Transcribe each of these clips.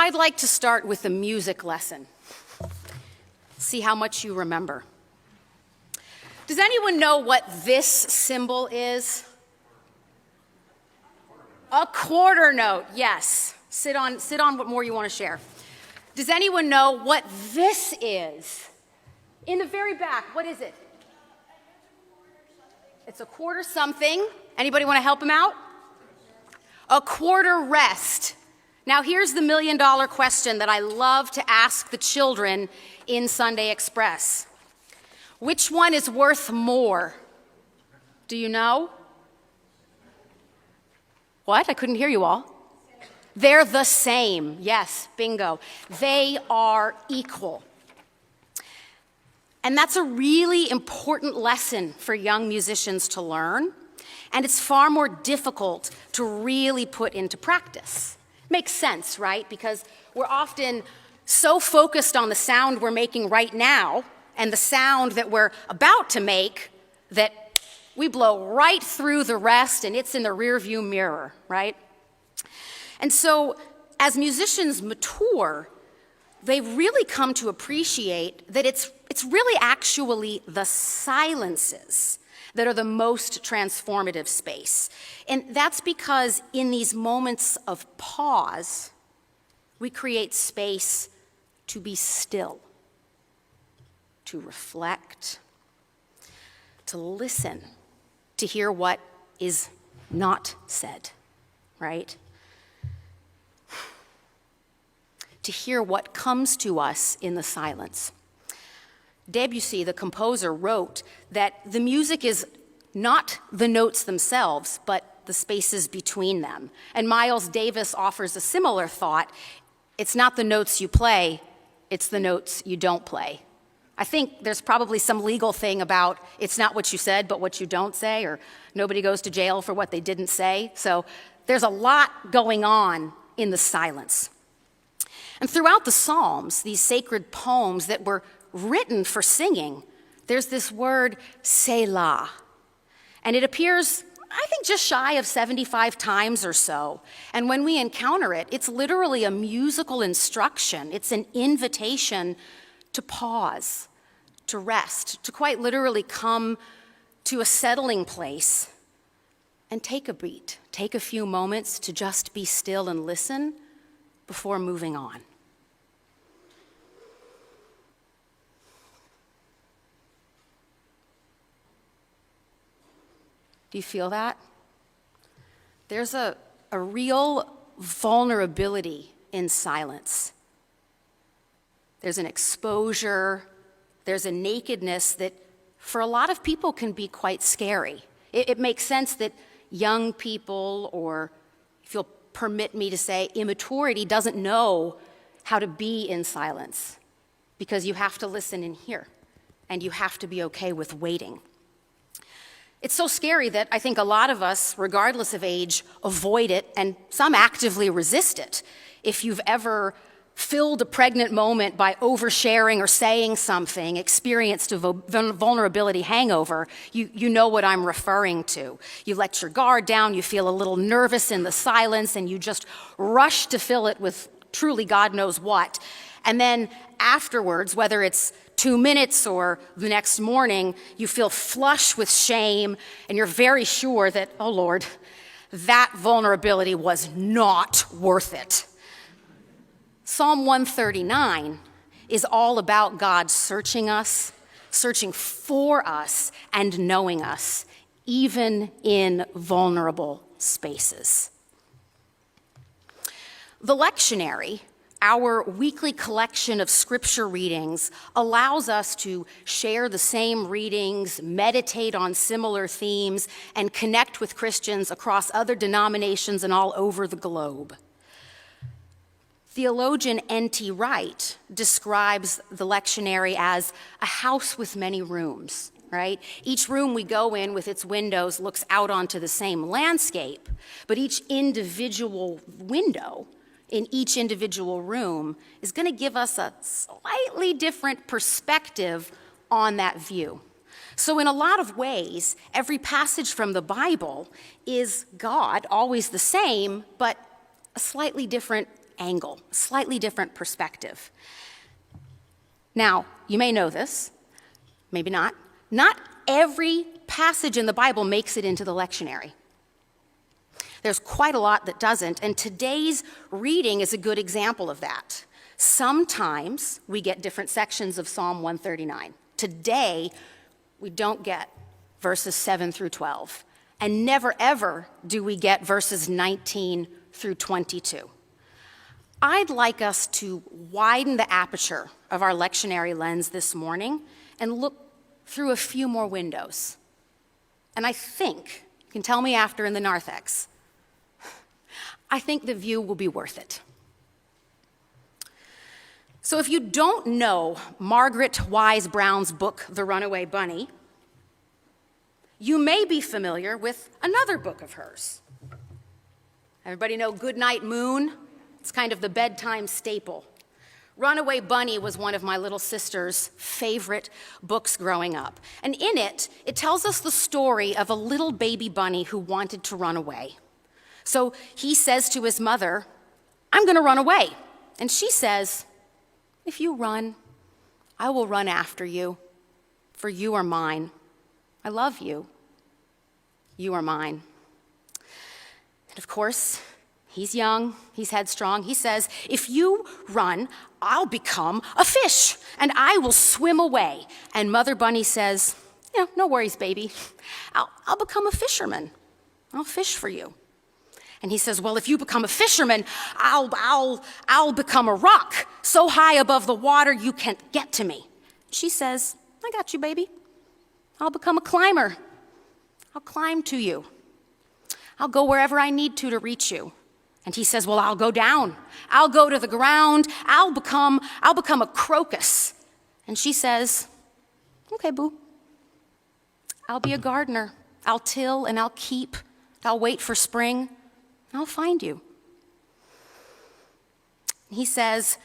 I'd like to start with a music lesson. See how much you remember. Does anyone know what this symbol is? A quarter note, yes. Sit on what more you want to share. Does anyone know what this is? In the very back, what is it? It's a quarter something. Anybody want to help him out? A quarter rest. Now here's the million-dollar question that I love to ask the children in Sunday Express. Which one is worth more? Do you know? What? I couldn't hear you all. They're the same. Yes, bingo. They are equal. And that's a really important lesson for young musicians to learn, and it's far more difficult to really put into practice. Makes sense, right? Because we're often so focused on the sound we're making right now and the sound that we're about to make that we blow right through the rest and it's in the rearview mirror, right? And so as musicians mature, they really come to appreciate that it's really actually the silences that are the most transformative space. And that's because in these moments of pause, we create space to be still, to reflect, to listen, to hear what is not said, right? To hear what comes to us in the silence. Debussy, the composer, wrote that the music is not the notes themselves, but the spaces between them. And Miles Davis offers a similar thought. It's not the notes you play, it's the notes you don't play. I think there's probably some legal thing about it's not what you said, but what you don't say, or nobody goes to jail for what they didn't say. So there's a lot going on in the silence. And throughout the Psalms, these sacred poems that were written for singing, there's this word Selah. And it appears, I think, just shy of 75 times or so. And when we encounter it, it's literally a musical instruction. It's an invitation to pause, to rest, to quite literally come to a settling place and take a beat, take a few moments to just be still and listen before moving on. Do you feel that? There's a real vulnerability in silence. There's an exposure, there's a nakedness that for a lot of people can be quite scary. It makes sense that young people, or if you'll permit me to say, immaturity doesn't know how to be in silence because you have to listen and hear, and you have to be okay with waiting. It's so scary that I think a lot of us, regardless of age, avoid it, and some actively resist it. If you've ever filled a pregnant moment by oversharing or saying something, experienced a vulnerability hangover, you know what I'm referring to. You let your guard down, you feel a little nervous in the silence, and you just rush to fill it with truly God knows what. And then afterwards, whether it's 2 minutes or the next morning, you feel flush with shame, and you're very sure that, oh Lord, that vulnerability was not worth it. Psalm 139 is all about God searching us, searching for us, and knowing us, even in vulnerable spaces. The lectionary, our weekly collection of scripture readings, allows us to share the same readings, meditate on similar themes, and connect with Christians across other denominations and all over the globe. Theologian N.T. Wright describes the lectionary as a house with many rooms, right? Each room we go in with its windows looks out onto the same landscape, but each individual window in each individual room is going to give us a slightly different perspective on that view. So in a lot of ways, every passage from the Bible is God, always the same, but a slightly different angle, slightly different perspective. Now, you may know this, maybe not. Not every passage in the Bible makes it into the lectionary. There's quite a lot that doesn't, and today's reading is a good example of that. Sometimes we get different sections of Psalm 139. Today, we don't get verses 7 through 12, and never ever do we get verses 19 through 22. I'd like us to widen the aperture of our lectionary lens this morning and look through a few more windows. And I think, you can tell me after in the narthex, I think the view will be worth it. So if you don't know Margaret Wise Brown's book, The Runaway Bunny, you may be familiar with another book of hers. Everybody know Goodnight Moon? It's kind of the bedtime staple. Runaway Bunny was one of my little sister's favorite books growing up. And in it, it tells us the story of a little baby bunny who wanted to run away. So he says to his mother, "I'm going to run away." And she says, "If you run, I will run after you, for you are mine. I love you. You are mine." And of course, he's young, he's headstrong. He says, "If you run, I'll become a fish, and I will swim away." And Mother Bunny says, "Yeah, no worries, baby. I'll become a fisherman. I'll fish for you." And he says, "Well, if you become a fisherman, I'll become a rock so high above the water you can't get to me." She says, "I got you, baby. I'll become a climber. I'll climb to you. I'll go wherever I need to reach you." And he says, "Well, I'll go down. I'll go to the ground. I'll become a crocus." And she says, "Okay, boo. I'll be a gardener. I'll till and I'll keep. I'll wait for spring. I'll find you." And he says,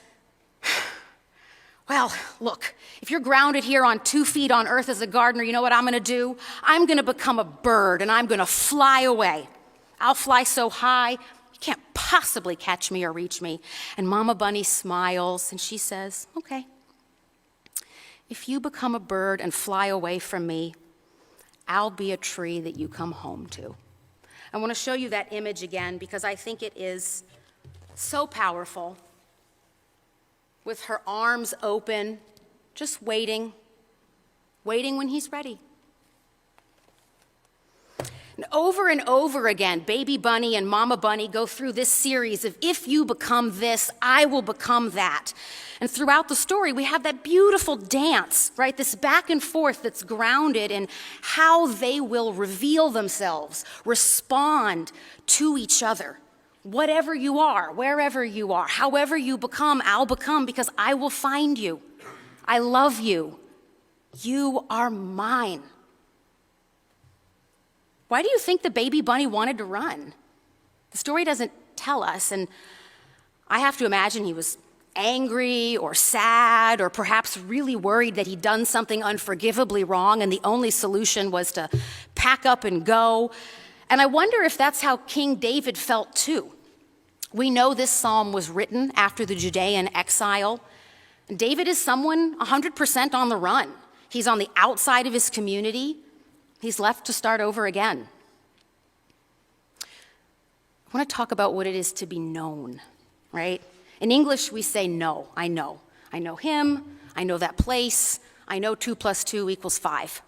"Well, look, if you're grounded here on 2 feet on earth as a gardener, you know what I'm going to do? I'm going to become a bird and I'm going to fly away. I'll fly so high, you can't possibly catch me or reach me." And Mama Bunny smiles and she says, "Okay, if you become a bird and fly away from me, I'll be a tree that you come home to." I want to show you that image again because I think it is so powerful. With her arms open, just waiting when he's ready. And over again, Baby Bunny and Mama Bunny go through this series of, if you become this, I will become that. And throughout the story, we have that beautiful dance, right? This back and forth that's grounded in how they will reveal themselves, respond to each other. Whatever you are, wherever you are, however you become, I'll become because I will find you. I love you. You are mine. Why do you think the baby bunny wanted to run? The story doesn't tell us, and I have to imagine he was angry or sad or perhaps really worried that he'd done something unforgivably wrong and the only solution was to pack up and go. And I wonder if that's how King David felt too. We know this psalm was written after the Judean exile. David is someone 100% on the run. He's on the outside of his community. He's left to start over again. I want to talk about what it is to be known, right? In English, we say know. I know. I know him. I know that place. I know 2 + 2 = 5.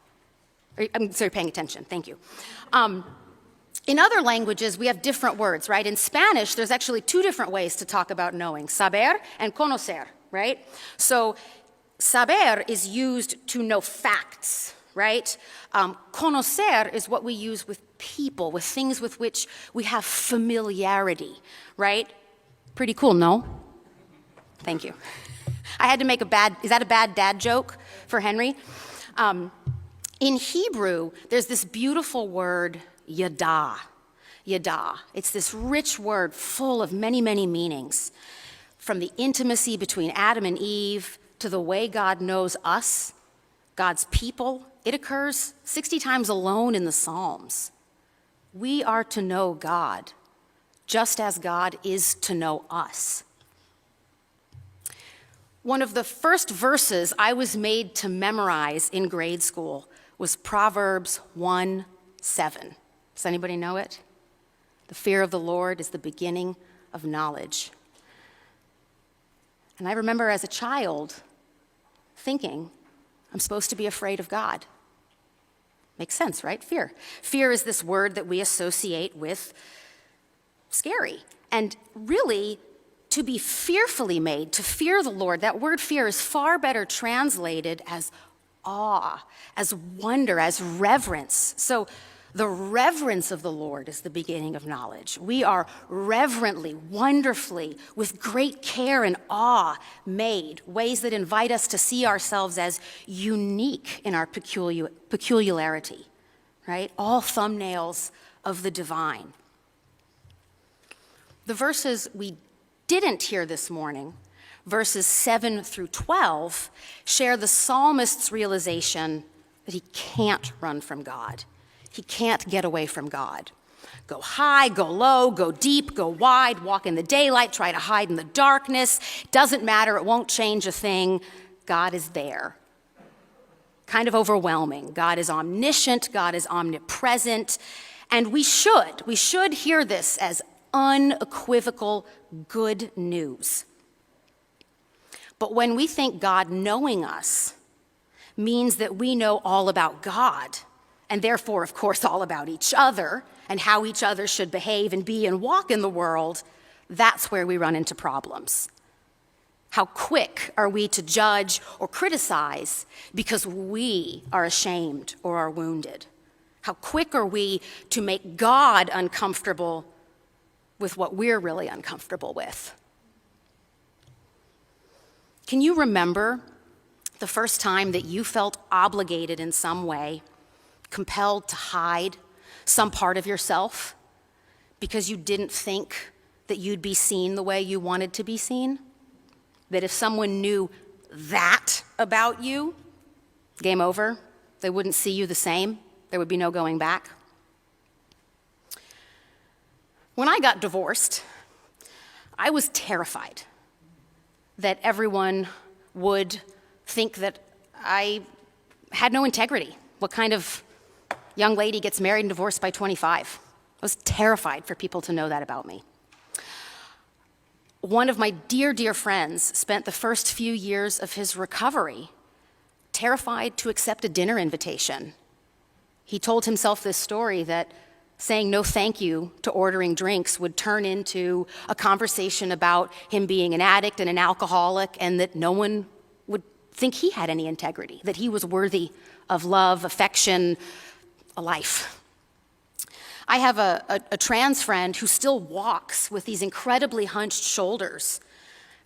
I'm sorry, paying attention. Thank you. In other languages, we have different words, right? In Spanish, there's actually 2 different ways to talk about knowing, saber and conocer, right? So saber is used to know facts, right? Conocer is what we use with people, with things with which we have familiarity, right? Pretty cool, no? Thank you. I had to make is that a bad dad joke for Henry? In Hebrew, there's this beautiful word, yada. Yada. It's this rich word full of many, many meanings. From the intimacy between Adam and Eve to the way God knows us, God's people. It occurs 60 times alone in the Psalms. We are to know God, just as God is to know us. One of the first verses I was made to memorize in grade school was Proverbs 1:7. Does anybody know it? The fear of the Lord is the beginning of knowledge. And I remember as a child thinking, I'm supposed to be afraid of God. Makes sense, right? Fear. Fear is this word that we associate with scary. And really, to be fearfully made, to fear the Lord, that word fear is far better translated as awe, as wonder, as reverence. So the reverence of the Lord is the beginning of knowledge. We are reverently, wonderfully, with great care and awe made, ways that invite us to see ourselves as unique in our peculiarity, right? All thumbnails of the divine. The verses we didn't hear this morning, verses 7 through 12, share the psalmist's realization that he can't run from God. He can't get away from God. Go high, go low, go deep, go wide, walk in the daylight, try to hide in the darkness. Doesn't matter, it won't change a thing. God is there. Kind of overwhelming. God is omniscient, God is omnipresent, and we should hear this as unequivocal good news. But when we think God knowing us means that we know all about God, and therefore, of course, all about each other and how each other should behave and be and walk in the world, that's where we run into problems. How quick are we to judge or criticize because we are ashamed or are wounded? How quick are we to make God uncomfortable with what we're really uncomfortable with? Can you remember the first time that you felt obligated in some way, compelled to hide some part of yourself because you didn't think that you'd be seen the way you wanted to be seen? That if someone knew that about you, game over, they wouldn't see you the same, there would be no going back? When I got divorced, I was terrified that everyone would think that I had no integrity. What kind of young lady gets married and divorced by 25? I was terrified for people to know that about me. One of my dear, dear friends spent the first few years of his recovery terrified to accept a dinner invitation. He told himself this story that saying no thank you to ordering drinks would turn into a conversation about him being an addict and an alcoholic, and that no one would think he had any integrity, that he was worthy of love, affection, a life. I have a trans friend who still walks with these incredibly hunched shoulders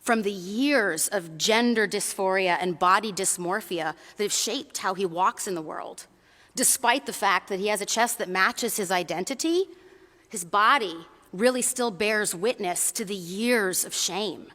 from the years of gender dysphoria and body dysmorphia that have shaped how he walks in the world. Despite the fact that he has a chest that matches his identity, his body really still bears witness to the years of shame.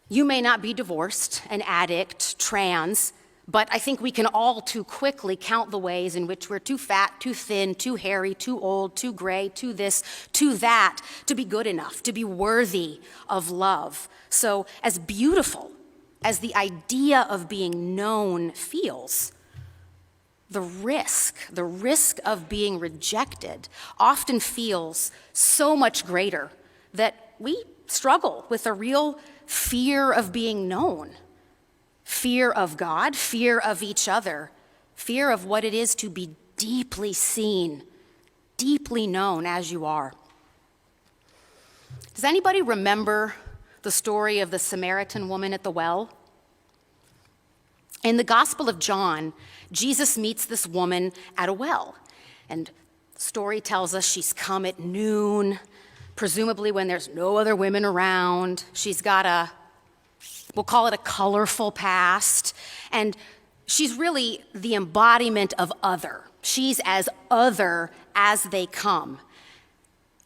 You may not be divorced, an addict, trans, but I think we can all too quickly count the ways in which we're too fat, too thin, too hairy, too old, too gray, too this, too that, to be good enough, to be worthy of love. So as beautiful as the idea of being known feels, the risk of being rejected often feels so much greater that we struggle with a real fear of being known. Fear of God, fear of each other, fear of what it is to be deeply seen, deeply known as you are. Does anybody remember the story of the Samaritan woman at the well? In the Gospel of John, Jesus meets this woman at a well. And the story tells us she's come at noon, presumably when there's no other women around. She's got we'll call it a colorful past. And she's really the embodiment of other. She's as other as they come.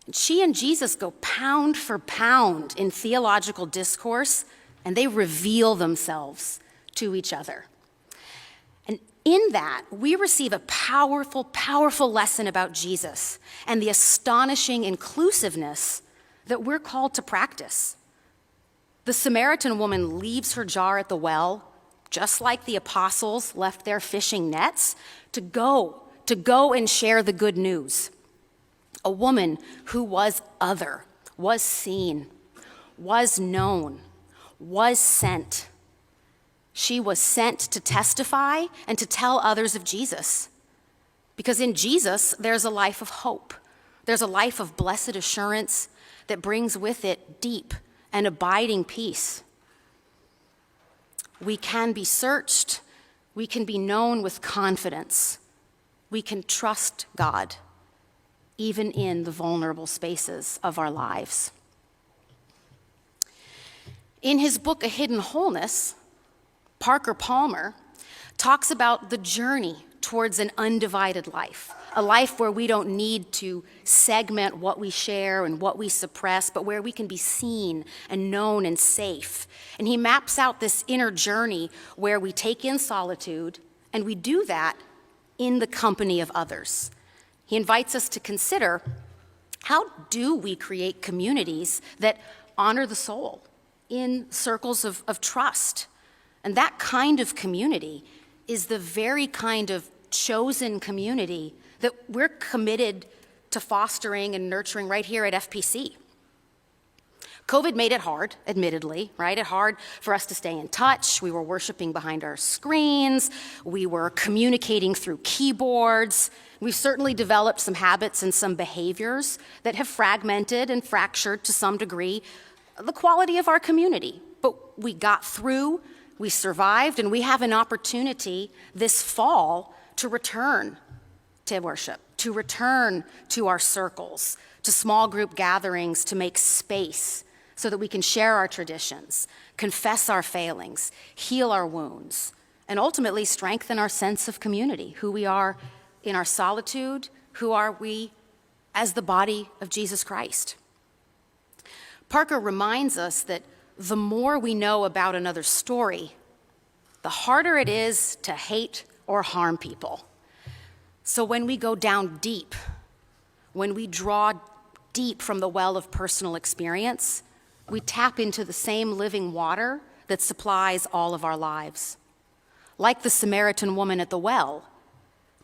And she and Jesus go pound for pound in theological discourse, and they reveal themselves to each other. And in that, we receive a powerful, powerful lesson about Jesus and the astonishing inclusiveness that we're called to practice. The Samaritan woman leaves her jar at the well, just like the apostles left their fishing nets, to go and share the good news. A woman who was other, was seen, was known, was sent. She was sent to testify and to tell others of Jesus. Because in Jesus, there's a life of hope. There's a life of blessed assurance that brings with it deep and abiding peace. We can be searched. We can be known with confidence. We can trust God, even in the vulnerable spaces of our lives. In his book, A Hidden Wholeness, Parker Palmer talks about the journey towards an undivided life, a life where we don't need to segment what we share and what we suppress, but where we can be seen and known and safe. And he maps out this inner journey where we take in solitude, and we do that in the company of others. He invites us to consider, how do we create communities that honor the soul in circles of trust? And that kind of community is the very kind of chosen community that we're committed to fostering and nurturing right here at FPC. COVID made it hard, admittedly, right? It hard for us to stay in touch. We were worshiping behind our screens. We were communicating through keyboards. We've certainly developed some habits and some behaviors that have fragmented and fractured to some degree the quality of our community. But we got through, we survived, and we have an opportunity this fall to return to worship, to return to our circles, to small group gatherings, to make space so that we can share our traditions, confess our failings, heal our wounds, and ultimately strengthen our sense of community, who we are in our solitude, who are we as the body of Jesus Christ. Parker reminds us that the more we know about another's story, the harder it is to hate or harm people. So when we go down deep, when we draw deep from the well of personal experience, we tap into the same living water that supplies all of our lives. Like the Samaritan woman at the well,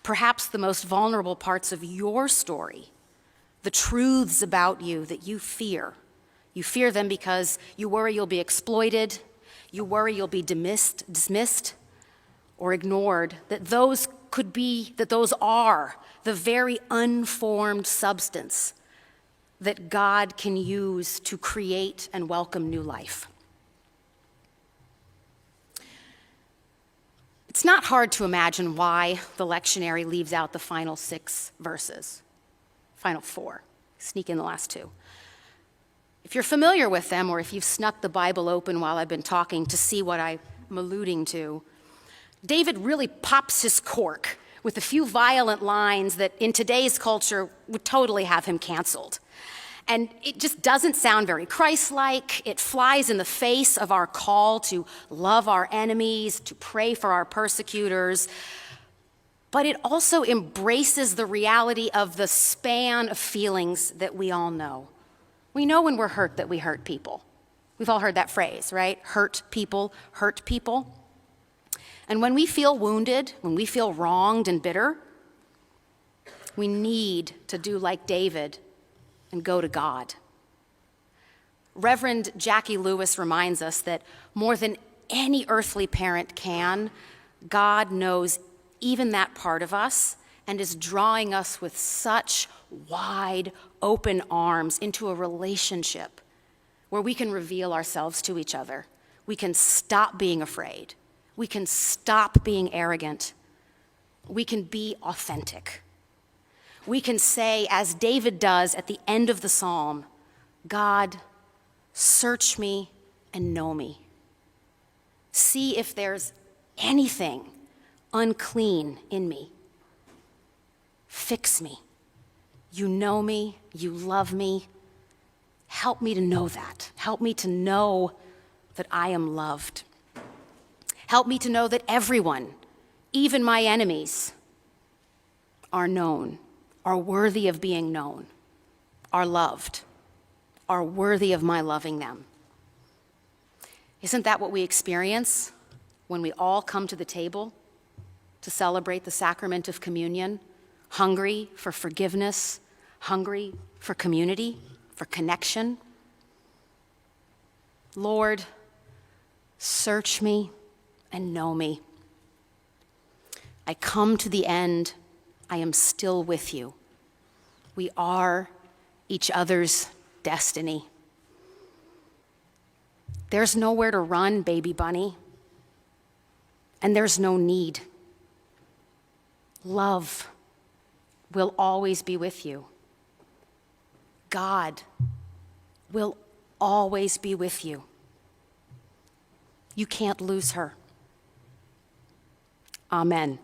perhaps the most vulnerable parts of your story, the truths about you that you fear. You fear them because you worry you'll be exploited, you worry you'll be dismissed or ignored, that those are the very unformed substance that God can use to create and welcome new life. It's not hard to imagine why the lectionary leaves out the final 6 verses, final 4, sneak in the last 2. If you're familiar with them, or if you've snuck the Bible open while I've been talking to see what I'm alluding to, David really pops his cork with a few violent lines that in today's culture would totally have him canceled. And it just doesn't sound very Christ-like. It flies in the face of our call to love our enemies, to pray for our persecutors. But it also embraces the reality of the span of feelings that we all know. We know when we're hurt that we hurt people. We've all heard that phrase, right? Hurt people, hurt people. And when we feel wounded, when we feel wronged and bitter, we need to do like David and go to God. Reverend Jackie Lewis reminds us that more than any earthly parent can, God knows even that part of us and is drawing us with such wide open arms into a relationship where we can reveal ourselves to each other. We can stop being afraid. We can stop being arrogant. We can be authentic. We can say, as David does at the end of the psalm, God, search me and know me. See if there's anything unclean in me. Fix me. You know me, you love me. Help me to know that. Help me to know that I am loved. Help me to know that everyone, even my enemies, are known, are worthy of being known, are loved, are worthy of my loving them. Isn't that what we experience when we all come to the table to celebrate the sacrament of communion? Hungry for forgiveness, hungry for community, for connection. Lord, search me and know me. I come to the end. I am still with you. We are each other's destiny. There's nowhere to run, baby bunny, and there's no need. Love will always be with you. God will always be with you. You can't lose her. Amen.